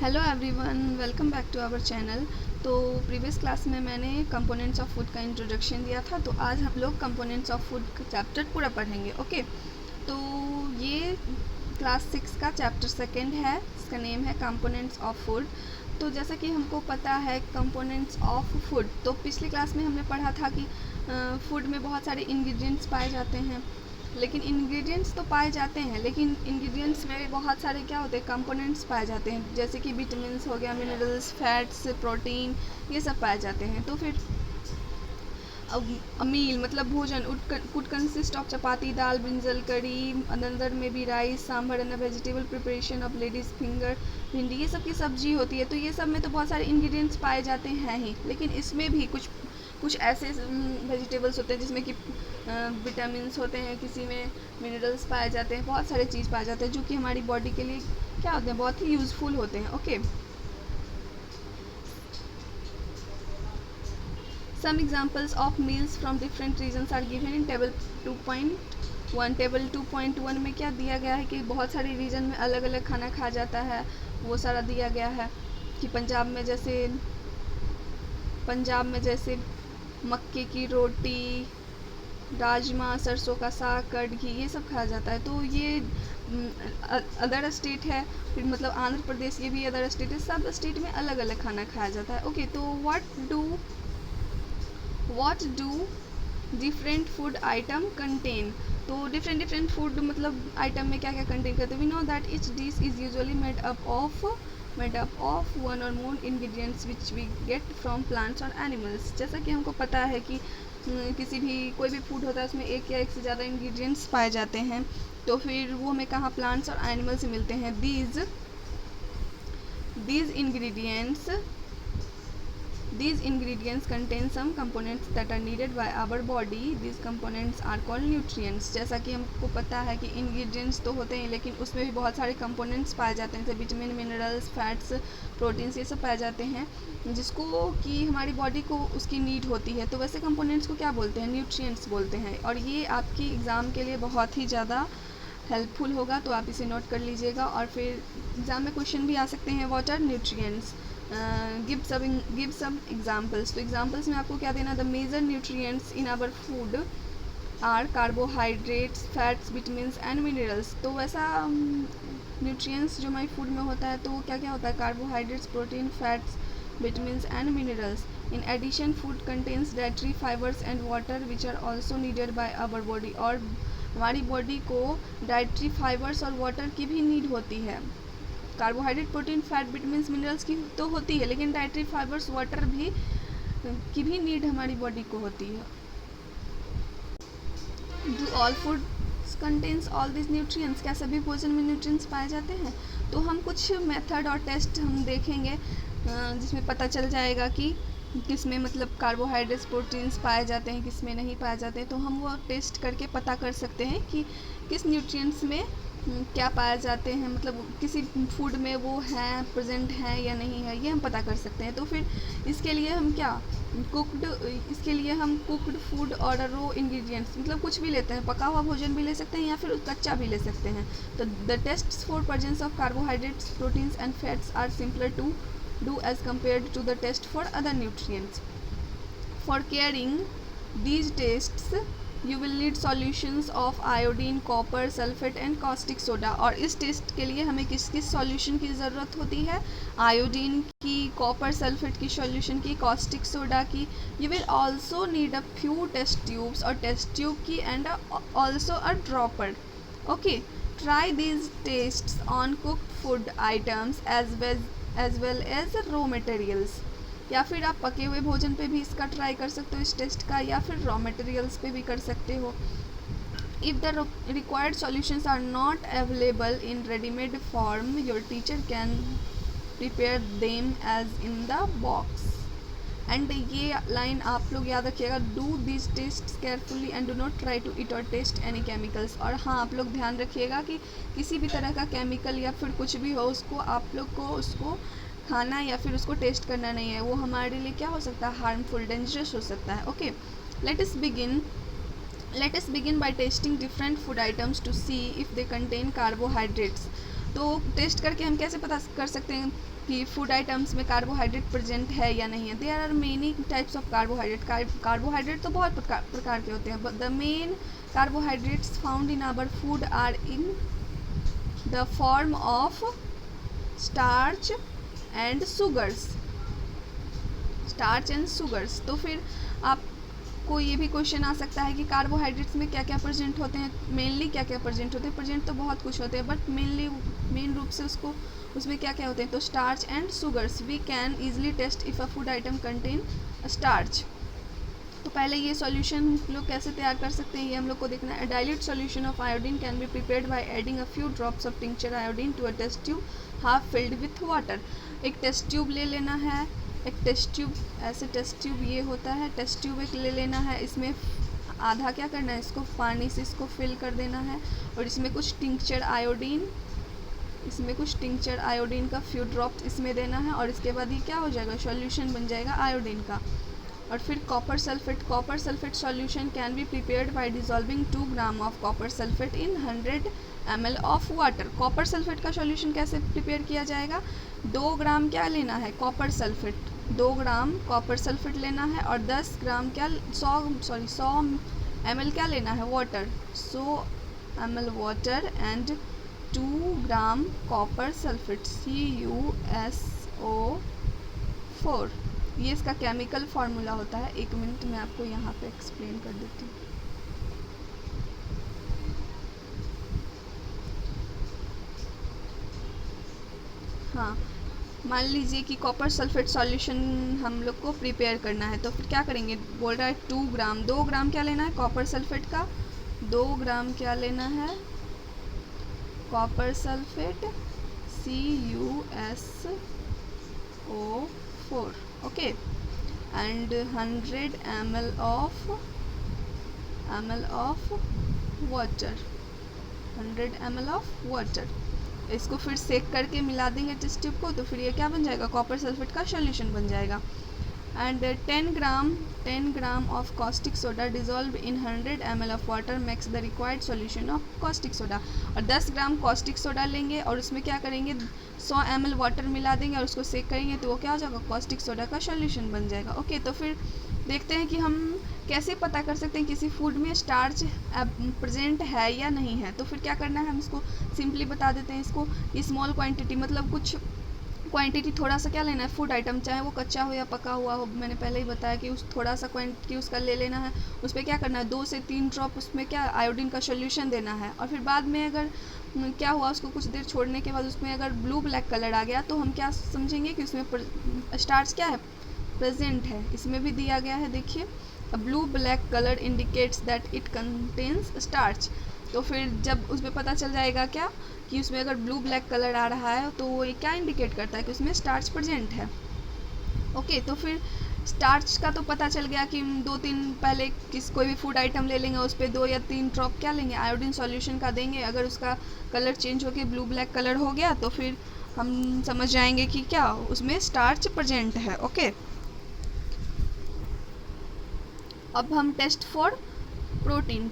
Hello everyone, welcome back to our channel. तो previous class में मैंने कंपोनेंट्स ऑफ फूड का इंट्रोडक्शन दिया था, तो आज हम लोग कंपोनेंट्स ऑफ फूड का चैप्टर पूरा पढ़ेंगे। ओके, तो ये क्लास 6 का चैप्टर सेकंड है, इसका नेम है कंपोनेंट्स ऑफ फूड। तो जैसा कि हमको पता है कंपोनेंट्स ऑफ फूड, तो पिछली क्लास में हमने पढ़ा था कि फूड में बहुत सारे इंग्रेडिएंट्स पाए जाते हैं। लेकिन इंग्रेडिएंट्स तो पाए जाते हैं, लेकिन इंग्रेडिएंट्स में भी बहुत सारे क्या होते हैं, कंपोनेंट्स पाए जाते हैं, जैसे कि विटामिन्स हो गया, मिनरल्स, फैट्स, प्रोटीन, ये सब पाए जाते हैं। तो फिर मील मतलब भोजन could consist of chapati, dal, brinjal, करी, अंदर में भी rice, sambar and vegetable preparation of ladies finger, भिंडी, ये सब की सब्जी होती है। तो ये सब में तो बहुत सारे इंग्रेडिएंट्स पाए जाते हैं ही, लेकिन इसमें भी कुछ ऐसे वेजिटेबल्स होते हैं जिसमें कि विटामिन्स होते हैं, किसी में मिनरल्स पाए जाते हैं, बहुत सारे चीज़ पाए जाते हैं जो कि हमारी बॉडी के लिए क्या होते हैं, बहुत ही यूज़फुल होते हैं। Okay, some examples of meals from different regions are given in table 2.1। Table 2.1 में क्या दिया गया है कि बहुत सारे रीजन में अलग अलग खाना खा जाता है, वो सारा दिया गया है कि पंजाब में जैसे मक्के की रोटी, राजमा, सरसों का साग, कढ़ी, ये सब खाया जाता है। तो ये अदर स्टेट है, फिर मतलब आंध्र प्रदेश, ये भी अदर स्टेट है, सब स्टेट में अलग अलग खाना खाया जाता है। ओके, तो what do different food item contain। तो डिफरेंट फूड मतलब आइटम में क्या क्या कंटेन करते हैं। We know that each dish is usually made up of one or more ingredients which we get from plants or animals। जैसा कि हमको पता है कि किसी भी कोई भी फूड होता है उसमें एक या एक से ज़्यादा इंग्रेडिएंट्स पाए जाते हैं, तो फिर वो हमें कहाँ प्लांट्स और एनिमल से मिलते हैं। These ingredients contain some components that are needed by our body। These components are called nutrients। जैसा कि हमको पता है कि ingredients तो होते हैं, लेकिन उसमें भी बहुत सारे components पाए जाते हैं, जैसे विटामिन, मिनरल्स, फैट्स, प्रोटीन्स, ये सब पाए जाते हैं जिसको कि हमारी बॉडी को उसकी नीड होती है। तो वैसे कंपोनेंट्स को क्या बोलते हैं, न्यूट्रिएंट्स बोलते हैं। और ये आपकी एग्ज़ाम के लिए बहुत ही ज़्यादा हेल्पफुल होगा, तो आप इसे नोट कर लीजिएगा। और फिर एग्ज़ाम में क्वेश्चन भी आ सकते हैं, what are nutrients, give some examples. तो एग्जाम्पल्स में आपको क्या देना, the major nutrients in our food are carbohydrates, fats, vitamins and minerals. तो वैसा न्यूट्रिएंट्स जो हमारी फूड में होता है, तो वो क्या क्या होता है, carbohydrates, protein, fats, vitamins and minerals. In addition food contains dietary fibres and water which are also needed by our body. और हमारी बॉडी को डाइटरी फाइबर्स और वाटर की भी नीड होती है। Carbohydrate, protein, fat, vitamins, minerals की तो होती है, लेकिन डाइटरी फाइबर्स, वाटर भी की भी नीड हमारी बॉडी को होती है। Do all food contains all this nutrients. क्या सभी भोजन में न्यूट्रिएंट्स पाए जाते हैं। तो हम कुछ मेथड और टेस्ट हम देखेंगे जिसमें पता चल जाएगा कि किस में मतलब कार्बोहाइड्रेट्स, प्रोटीन्स पाए जाते हैं, किस में नहीं पाए जाते हैं। तो हम वो टेस्ट करके पता कर सकते हैं कि किस न्यूट्रिएंट्स में क्या पाए जाते हैं, मतलब किसी फूड में वो हैं, प्रेजेंट हैं या नहीं है, ये हम पता कर सकते हैं। तो फिर इसके लिए हम कुक्ड फूड और रो इंग्रेडिएंट्स मतलब कुछ भी लेते हैं, पका हुआ भोजन भी ले सकते हैं या फिर कच्चा भी ले सकते हैं। तो the tests for presence of carbohydrates, proteins and fats are simpler to do as compared to the test for other nutrients। For carrying these tests you will need solutions of iodine, copper, sulfate and caustic soda। और इस test के लिए हमें किस किस solution की ज़रूरत होती है, आयोडीन की, कॉपर सल्फेट की सॉल्यूशन की, caustic सोडा की। You will also need a few test tubes और टेस्ट ट्यूब की and also a dropper। Okay, try these tests on cooked food items as well as raw materials। या फिर आप पके हुए भोजन पे भी इसका ट्राई कर सकते हो इस टेस्ट का, या फिर रॉ मटेरियल्स पे भी कर सकते हो। If the required solutions are not available in readymade form your teacher can prepare them as in the box. And ये लाइन आप लोग याद रखिएगा, do this test carefully and do not try to eat or taste any chemicals. और हाँ, आप लोग ध्यान रखिएगा कि किसी भी तरह का केमिकल या फिर कुछ भी हो, उसको आप लोग को उसको खाना या फिर उसको टेस्ट करना नहीं है, वो हमारे लिए क्या हो सकता है, हार्मफुल, डेंजरस हो सकता है। Okay, let us begin by tasting different food items to see if they contain carbohydrates। तो टेस्ट करके हम कैसे पता कर सकते हैं कि फूड आइटम्स में कार्बोहाइड्रेट प्रेजेंट है या नहीं है? There are many types of carbohydrate. Carbohydrate तो बहुत प्रकार के होते हैं, but the main carbohydrates found in our food are in the form of starch and sugars. Starch and sugars. तो फिर आपको ये भी क्वेश्चन आ सकता है कि कार्बोहाइड्रेट्स में क्या क्या प्रेजेंट होते हैं, मेनली क्या क्या प्रेजेंट होते हैं। प्रेजेंट तो बहुत कुछ होते हैं, बट मेन रूप से उसमें क्या क्या होते हैं? तो starch and sugars. We can easily test if a food item contain starch. तो पहले ये सॉल्यूशन हम लोग कैसे तैयार कर सकते हैं, ये हम लोग को देखना है। Dilute solution of iodine can be prepared by adding a few drops of tincture iodine to a test tube half filled with water. एक टेस्ट ट्यूब ले लेना है, एक टेस्ट ट्यूब, ऐसे टेस्ट ट्यूब ये होता है, टेस्ट ट्यूब एक ले लेना है। इसमें आधा क्या करना है, इसको पानी से इसको फिल कर देना है, और इसमें कुछ टिंक्चर आयोडीन का फ्यू ड्रॉप्स इसमें देना है, और इसके बाद ये क्या हो जाएगा, सॉल्यूशन बन जाएगा आयोडीन का। और फिर copper sulphate solution can be prepared bye dissolving 2 gram of copper sulphate in 100 ml of water. Copper sulphate का सॉल्यूशन कैसे प्रिपेयर किया जाएगा? 2 ग्राम क्या लेना है, copper sulphate, 2 gram copper sulphate लेना है, और 10 ग्राम क्या 100 ml क्या लेना है, water, 100 ml water and 2 gram copper sulphate CuSO4। ये इसका केमिकल फार्मूला होता है। 1 मिनट में आपको यहाँ पे एक्सप्लेन कर देती हूँ। हाँ, मान लीजिए कि कॉपर सल्फेट सॉल्यूशन हम लोग को प्रिपेयर करना है, तो फिर क्या करेंगे, बोल रहा है 2 ग्राम क्या लेना है कॉपर सल्फेट का, 2 ग्राम क्या लेना है copper sulphate CuSO4, okay, and 100 ml of water, 100 ml of water. इसको फिर सेक करके मिला देंगे टेस्ट ट्यूब को, तो फिर ये क्या बन जाएगा, कॉपर सल्फेट का सॉल्यूशन बन जाएगा। And 10 gram of caustic soda dissolve in 100 ml of water makes the required solution of caustic soda. और 10 ग्राम कॉस्टिक सोडा लेंगे और उसमें क्या करेंगे, 100 ml वाटर मिला देंगे और उसको सेक करेंगे, तो वो क्या हो जाएगा, कॉस्टिक सोडा का सॉल्यूशन बन जाएगा। ओके, तो फिर देखते हैं कि हम कैसे पता कर सकते हैं किसी फूड में स्टार्च प्रेजेंट है या नहीं है। तो फिर क्या करना है, हम इसको सिंपली बता देते हैं। इसको स्मॉल क्वांटिटी, मतलब कुछ क्वांटिटी थोड़ा सा क्या लेना है, फूड आइटम, चाहे वो कच्चा हो या पका हुआ हो, मैंने पहले ही बताया कि उस थोड़ा सा क्वांटिटी उसका ले लेना है। उस पर क्या करना है, 2 से 3 ड्रॉप उसमें क्या आयोडीन का सॉल्यूशन देना है। और फिर बाद में अगर क्या हुआ, उसको कुछ देर छोड़ने के बाद उसमें अगर ब्लू ब्लैक कलर आ गया, तो हम क्या समझेंगे कि उसमें स्टार्च क्या है, प्रेजेंट है। इसमें भी दिया गया है, देखिए, a blue black colour indicates that it contains starch. तो फिर जब उसमें पता चल जाएगा क्या कि उसमें अगर ब्लू ब्लैक कलर आ रहा है, तो वो ये क्या इंडिकेट करता है कि उसमें स्टार्च प्रेजेंट है। ओके, तो फिर स्टार्च का तो पता चल गया कि 2-3 पहले कोई भी फूड आइटम ले लेंगे, उस पर 2 या 3 ड्रॉप क्या लेंगे, आयोडीन सॉल्यूशन का देंगे। अगर उसका कलर चेंज होकर ब्लू ब्लैक कलर हो गया, तो फिर हम समझ जाएंगे कि क्या उसमें स्टार्च प्रेजेंट है। ओके, अब हम टेस्ट फॉर प्रोटीन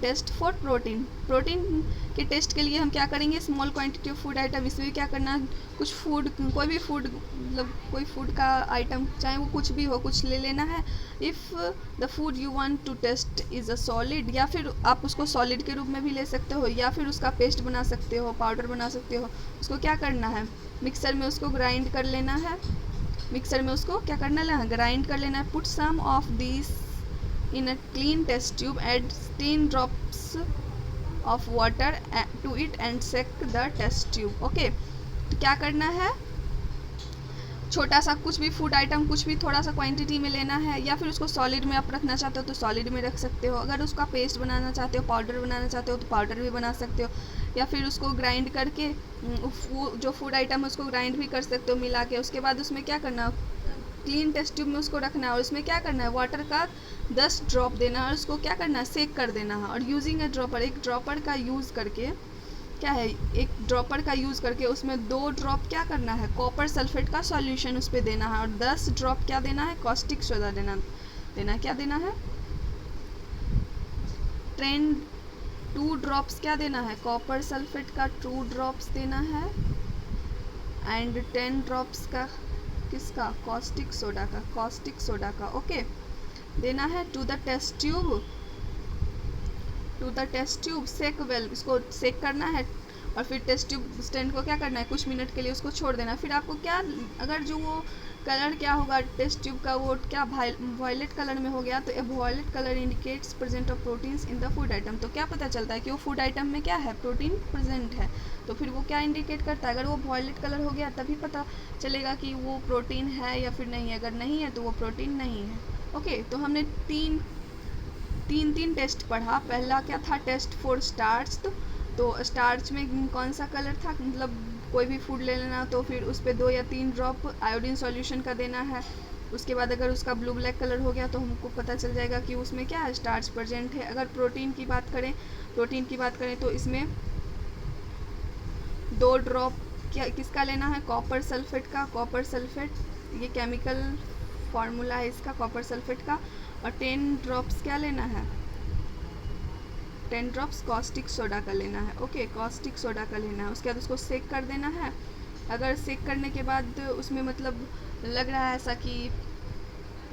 प्रोटीन के टेस्ट के लिए हम क्या करेंगे, small quantity of food item, इसमें क्या करना, कुछ फूड, कोई भी फूड, मतलब कोई फूड का आइटम, चाहे वो कुछ भी हो, कुछ ले लेना है। If the food you want to test is a solid, या फिर आप उसको सॉलिड के रूप में भी ले सकते हो, या फिर उसका पेस्ट बना सकते हो, पाउडर बना सकते हो। उसको क्या करना है, मिक्सर में उसको ग्राइंड कर लेना है, ग्राइंड कर लेना है। Put some of this in a clean test tube, add 10 drops of water to it and shake the test tube. Okay, तो क्या करना है, छोटा सा कुछ भी फूड आइटम, कुछ भी थोड़ा सा क्वांटिटी में लेना है, या फिर उसको सॉलिड में आप रखना चाहते हो तो सॉलिड में रख सकते हो। अगर उसका पेस्ट बनाना चाहते हो, पाउडर बनाना चाहते हो, तो पाउडर भी बना सकते हो, या फिर उसको ग्राइंड करके जो फूड आइटम है उसको ग्राइंड भी कर सकते हो मिला के। उसके बाद उसमें क्या करना, क्लीन टेस्ट ट्यूब में उसको रखना है, और उसमें क्या करना है, वाटर का 10 ड्रॉप देना है, और उसको क्या करना है, सेक कर देना है। और यूजिंग ए ड्रॉपर, एक ड्रॉपर का यूज़ करके क्या है, एक ड्रॉपर का यूज़ करके उसमें 2 ड्रॉप क्या करना है, कॉपर सल्फेट का सॉल्यूशन उस पर देना है, और 10 ड्रॉप क्या देना है, कॉस्टिक सोडा क्या देना है, 2 ड्रॉप्स क्या देना है, कॉपर सल्फेट का 2 ड्रॉप्स देना है, एंड 10 ड्रॉप्स का किसका, कॉस्टिक सोडा का, कॉस्टिक सोडा का। ओके, देना है to the test tube, to the test tube shake well, इसको सेक करना है और फिर टेस्ट ट्यूब स्टैंड को क्या करना है, कुछ मिनट के लिए उसको छोड़ देना है। फिर आपको क्या, अगर जो वो कलर क्या होगा टेस्ट ट्यूब का, वो क्या वायलेट कलर में हो गया, तो a violet colour indicates present of proteins in the food item. तो क्या पता चलता है कि वो फूड आइटम में क्या है, प्रोटीन प्रेजेंट है। तो फिर वो क्या इंडिकेट करता है, अगर वो वायलेट कलर हो गया तभी पता चलेगा कि वो प्रोटीन है या फिर नहीं है, अगर नहीं है तो वो प्रोटीन नहीं है। ओके, तो हमने तीन टेस्ट पढ़ा। पहला क्या था, टेस्ट फॉर स्टार्च। तो स्टार्च में कौन सा कलर था, मतलब कोई भी फूड ले लेना तो फिर उस पर 2 या 3 ड्रॉप आयोडीन सॉल्यूशन का देना है। उसके बाद अगर उसका ब्लू ब्लैक कलर हो गया तो हमको पता चल जाएगा कि उसमें क्या है, स्टार्च प्रेजेंट है। अगर प्रोटीन की बात करें तो इसमें 2 ड्रॉप क्या किसका लेना है, कॉपर सल्फेट का, कॉपर सल्फेट ये केमिकल फार्मूला है इसका, कॉपर सल्फेट का। और 10 ड्रॉप्स क्या लेना है, 10 ड्रॉप्स कॉस्टिक सोडा का लेना है। ओके, कॉस्टिक सोडा का लेना है। उसके बाद उसको सेक कर देना है। अगर सेक करने के बाद उसमें मतलब लग रहा है ऐसा कि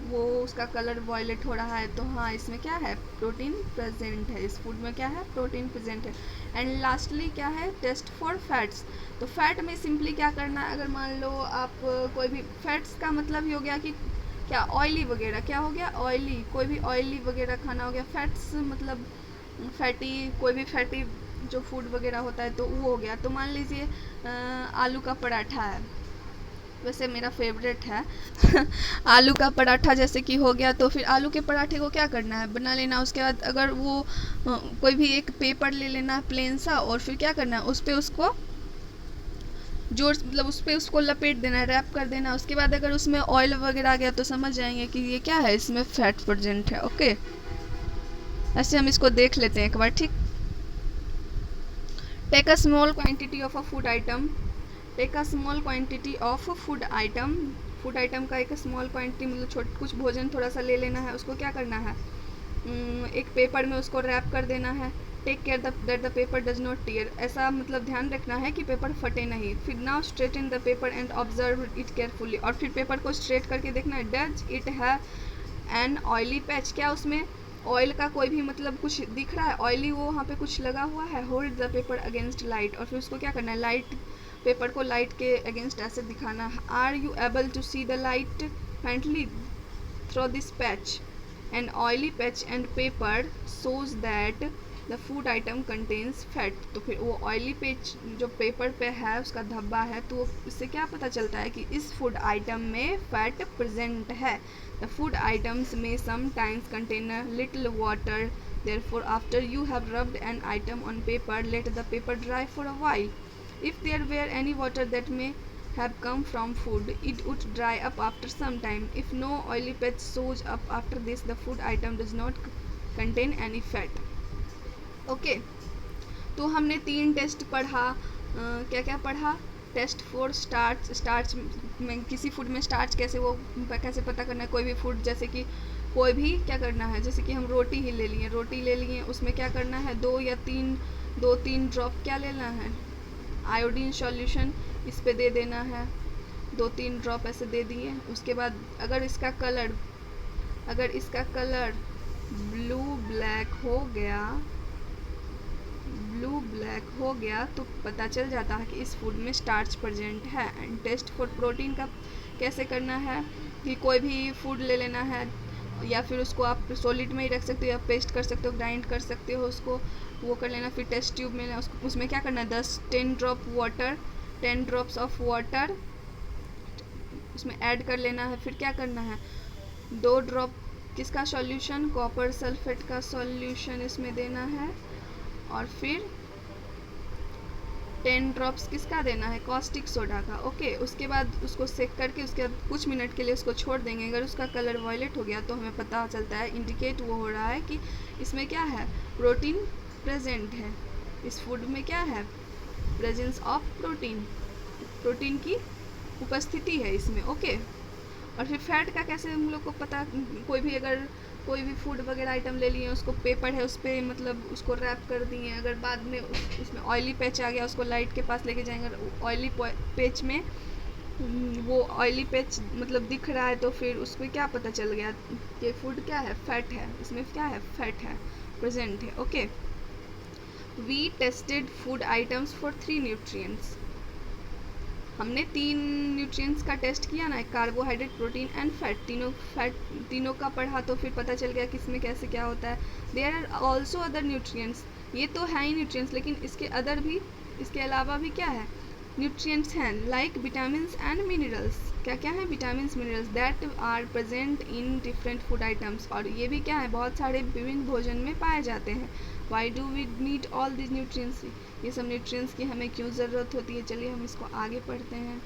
वो उसका कलर वॉयलेट हो रहा है, तो हाँ इसमें क्या है, प्रोटीन प्रेजेंट है, इस फूड में क्या है, प्रोटीन प्रेजेंट है। एंड लास्टली क्या है, टेस्ट फॉर फैट्स। तो फैट में सिंपली क्या करना है, अगर मान लो आप कोई भी, फैट्स का मतलब ही हो गया कि क्या, ऑयली वगैरह, क्या हो गया, ऑयली, कोई भी ऑयली वगैरह खाना हो गया। फैट्स मतलब फैटी, कोई भी फैटी जो फूड वगैरह होता है तो वो हो गया। तो मान लीजिए आलू का पराठा है, वैसे मेरा फेवरेट है आलू का पराठा जैसे कि हो गया, तो फिर आलू के पराठे को क्या करना है, बना लेना। उसके बाद अगर वो कोई भी एक पेपर ले लेना है प्लेन सा, और फिर क्या करना है, उस पर उसको जोर मतलब उस पर उसको लपेट देना है, रैप कर देना। उसके बाद अगर उसमें ऑयल वगैरह आ गया तो समझ जाएंगे कि ये क्या है, इसमें फैट प्रेजेंट है। ओके, ऐसे हम इसको देख लेते हैं एक बार, ठीक। Take a small quantity of a food item, take a small quantity of food item, food item का एक स्मॉल क्वांटिटी मतलब कुछ भोजन थोड़ा सा ले लेना है। उसको क्या करना है, एक पेपर में उसको रैप कर देना है। Take care that the paper does not tear, ऐसा मतलब ध्यान रखना है कि पेपर फटे नहीं। फिर now straighten the paper and observe it carefully, और फिर पेपर को स्ट्रेट करके देखना है। Does it have an oily patch, क्या उसमें ऑयल का कोई भी मतलब कुछ दिख रहा है, ऑयली वो वहाँ पे कुछ लगा हुआ है। Hold the paper against light, और फिर उसको क्या करना है, लाइट, पेपर को लाइट के अगेंस्ट ऐसे दिखाना है। Are you able to see the light faintly through this patch, an oily patch and paper shows that the food item contains fat। तो फिर वो ऑयली पेज जो पेपर पे है उसका धब्बा है, तो इससे क्या पता चलता है कि इस फूड आइटम में फैट प्रेजेंट है। द फूड आइटम्स में sometimes contain a little water, therefore after you have rubbed an item on paper, let the paper dry for a while. If there were any water that may have come from food, it would dry up after some time. If no oily patch shows up after this, the food item does not contain any fat. Okay, तो हमने 3 test पढ़ा। क्या क्या पढ़ा, test for starch, starch में किसी food में starch कैसे वो कैसे पता करना है। कोई भी फूड जैसे कि कोई भी क्या करना है, जैसे कि हम रोटी ही ले लिए, उसमें क्या करना है, 2-3 ड्रॉप क्या लेना है, आयोडीन सॉल्यूशन इस पे दे देना है। 2-3 ड्रॉप ऐसे दे दिए। उसके बाद अगर इसका कलर ब्लू ब्लैक हो गया तो पता चल जाता है कि इस फूड में स्टार्च प्रेजेंट है। एंड टेस्ट फॉर प्रोटीन का कैसे करना है कि कोई भी फूड ले लेना है, या फिर उसको आप सॉलिड में ही रख सकते हो या पेस्ट कर सकते हो, ग्राइंड कर सकते हो, उसको वो कर लेना। फिर टेस्ट ट्यूब में उसमें क्या करना है, 10 ड्रॉप्स ऑफ वाटर उसमें ऐड कर लेना है। फिर क्या करना है, 2 ड्रॉप किसका सॉल्यूशन, कॉपर सल्फेट का सॉल्यूशन इसमें देना है। और फिर 10 ड्रॉप्स किसका देना है, कॉस्टिक सोडा का। ओके, उसके बाद उसको सेक करके उसके बाद कुछ मिनट के लिए उसको छोड़ देंगे। अगर उसका कलर वॉयलेट हो गया तो हमें पता चलता है, इंडिकेट वो हो रहा है कि इसमें क्या है, प्रोटीन प्रेजेंट है। इस फूड में क्या है, प्रेजेंस ऑफ प्रोटीन की उपस्थिति है इसमें। ओके, और फिर फैट का कैसे हम लोग को पता, कोई भी फूड वगैरह आइटम ले लिए, उसको पेपर है उस पर मतलब उसको रैप कर दिए, अगर बाद में उसमें ऑयली पैच आ गया, उसको लाइट के पास लेके जाएंगे, ऑयली पैच में वो ऑयली पैच मतलब दिख रहा है, तो फिर उसको क्या पता चल गया कि फूड क्या है, फैट है, इसमें क्या है, फैट है, प्रेजेंट है। Okay, we tested food items for 3 nutrients. हमने 3 न्यूट्रिएंट्स का टेस्ट किया ना, कार्बोहाइड्रेट, प्रोटीन एंड फैट तीनों का पढ़ा, तो फिर पता चल गया कि इसमें कैसे क्या होता है। There are also other nutrients, ये तो है ही न्यूट्रिएंट्स, लेकिन इसके अलावा भी क्या है, न्यूट्रिएंट्स हैं, लाइक विटामिन एंड मिनरल्स। क्या क्या है, vitamin minerals, that are present in different food items, और ये भी क्या है, बहुत सारे विभिन्न भोजन में पाए जाते हैं। Why do we need all this nutrients, ये सब न्यूट्रिएंट्स की हमें क्यों ज़रूरत होती है। चलिए हम इसको आगे पढ़ते हैं।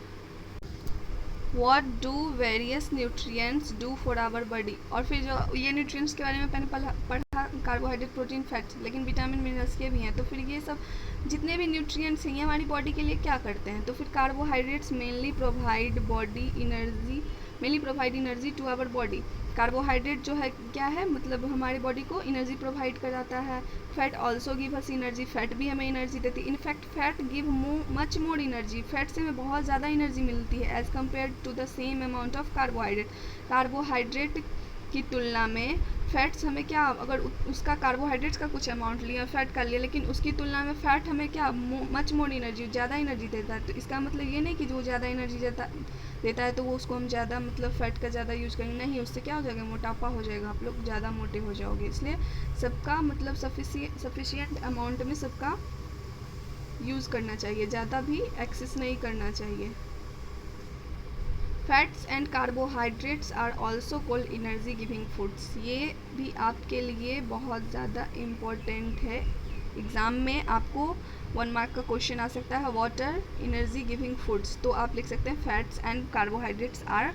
What do various nutrients do for our body, और फिर जो ये न्यूट्रिएंट्स के बारे में मैंने पढ़ा, कार्बोहाइड्रेट, प्रोटीन, फैट्स, लेकिन विटामिन मिनरल्स के भी हैं। तो फिर ये सब जितने भी न्यूट्रिएंट्स हैं ये हमारी बॉडी के लिए क्या करते हैं। तो फिर carbohydrates mainly provide energy to our body. Carbohydrate जो है क्या है, मतलब हमारी बॉडी को एनर्जी प्रोवाइड कराता है। Fat also give us energy, fat भी हमें एनर्जी देती है। In fact fat give much more energy, fat से हमें बहुत ज़्यादा एनर्जी मिलती है as compare to the same amount of carbohydrate. Carbohydrate की तुलना में फैट्स हमें क्या, अगर उसका कार्बोहाइड्रेट्स का कुछ अमाउंट लिया, फैट का लिया, लेकिन उसकी तुलना में फैट हमें क्या, मच मोर एनर्जी, ज़्यादा एनर्जी देता है। तो इसका मतलब ये नहीं कि जो ज़्यादा एनर्जी देता है तो वो उसको हम ज़्यादा मतलब फ़ैट का ज़्यादा यूज़ करेंगे, नहीं, उससे क्या हो जाएगा, मोटापा हो जाएगा, आप लोग ज़्यादा मोटे हो जाओगे। इसलिए सबका मतलब सफिशिएंट अमाउंट में सबका यूज़ करना चाहिए, ज़्यादा भी एक्सेस नहीं करना चाहिए। Fats and carbohydrates are also called energy giving foods, ये भी आपके लिए बहुत ज़्यादा इम्पोर्टेंट है। एग्ज़ाम में आपको 1 मार्क का क्वेश्चन आ सकता है, what are energy giving foods, तो आप लिख सकते हैं fats and carbohydrates are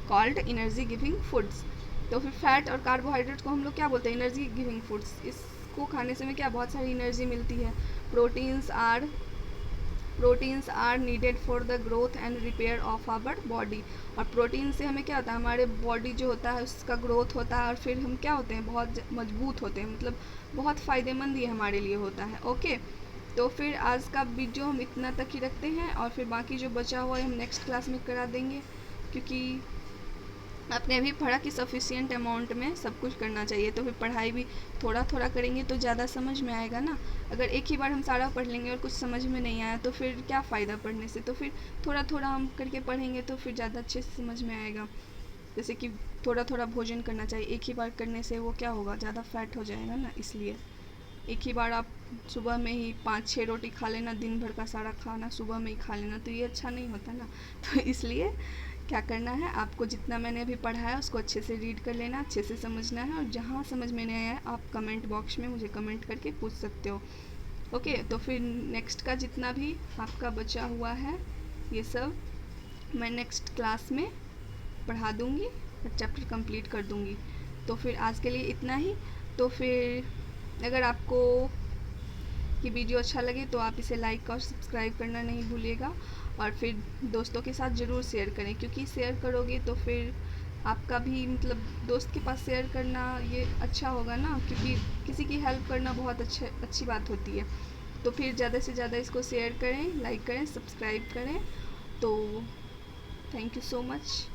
called energy giving foods. तो फिर फैट और कार्बोहाइड्रेट्स को हम लोग क्या बोलते हैं, एनर्जी गिविंग फूड्स। इसको खाने से हमें क्या, बहुत सारी एनर्जी मिलती है। Proteins are needed for the growth and repair of our body, और प्रोटीन से हमें क्या होता है, हमारे बॉडी जो होता है उसका ग्रोथ होता है, और फिर हम क्या होते हैं, बहुत मजबूत होते हैं, मतलब बहुत फ़ायदेमंद ये हमारे लिए होता है। ओके, तो फिर आज का वीडियो हम इतना तक ही रखते हैं, और फिर बाकी जो बचा हुआ है हम नेक्स्ट क्लास में करा देंगे, क्योंकि आपने अभी पढ़ा कि सफिशिएंट अमाउंट में सब कुछ करना चाहिए। तो फिर पढ़ाई भी थोड़ा थोड़ा करेंगे तो ज़्यादा समझ में आएगा ना। अगर एक ही बार हम सारा पढ़ लेंगे और कुछ समझ में नहीं आया तो फिर क्या फ़ायदा पढ़ने से। तो फिर थोड़ा थोड़ा हम करके पढ़ेंगे तो फिर ज़्यादा अच्छे से समझ में आएगा। जैसे कि थोड़ा थोड़ा भोजन करना चाहिए, एक ही बार करने से वो क्या होगा, ज़्यादा फैट हो जाएगा ना। इसलिए एक ही बार आप सुबह में ही 5-6 रोटी खा लेना, दिन भर का सारा खाना सुबह में ही खा लेना, तो ये अच्छा नहीं होता ना। तो इसलिए क्या करना है, आपको जितना मैंने अभी पढ़ा है उसको अच्छे से रीड कर लेना, अच्छे से समझना है, और जहाँ समझ में नहीं आया आप कमेंट बॉक्स में मुझे कमेंट करके पूछ सकते हो। ओके, तो फिर नेक्स्ट का जितना भी आपका बचा हुआ है ये सब मैं नेक्स्ट क्लास में पढ़ा दूँगी और चैप्टर कंप्लीट कर दूँगी। तो फिर आज के लिए इतना ही। तो फिर अगर आपको ये वीडियो अच्छा लगे तो आप इसे लाइक और सब्सक्राइब करना नहीं भूलिएगा, और फिर दोस्तों के साथ ज़रूर शेयर करें, क्योंकि शेयर करोगे तो फिर आपका भी मतलब दोस्त के पास शेयर करना ये अच्छा होगा ना, क्योंकि किसी की हेल्प करना बहुत अच्छी बात होती है। तो फिर ज़्यादा से ज़्यादा इसको शेयर करें, लाइक करें, सब्सक्राइब करें। तो थैंक यू सो मच।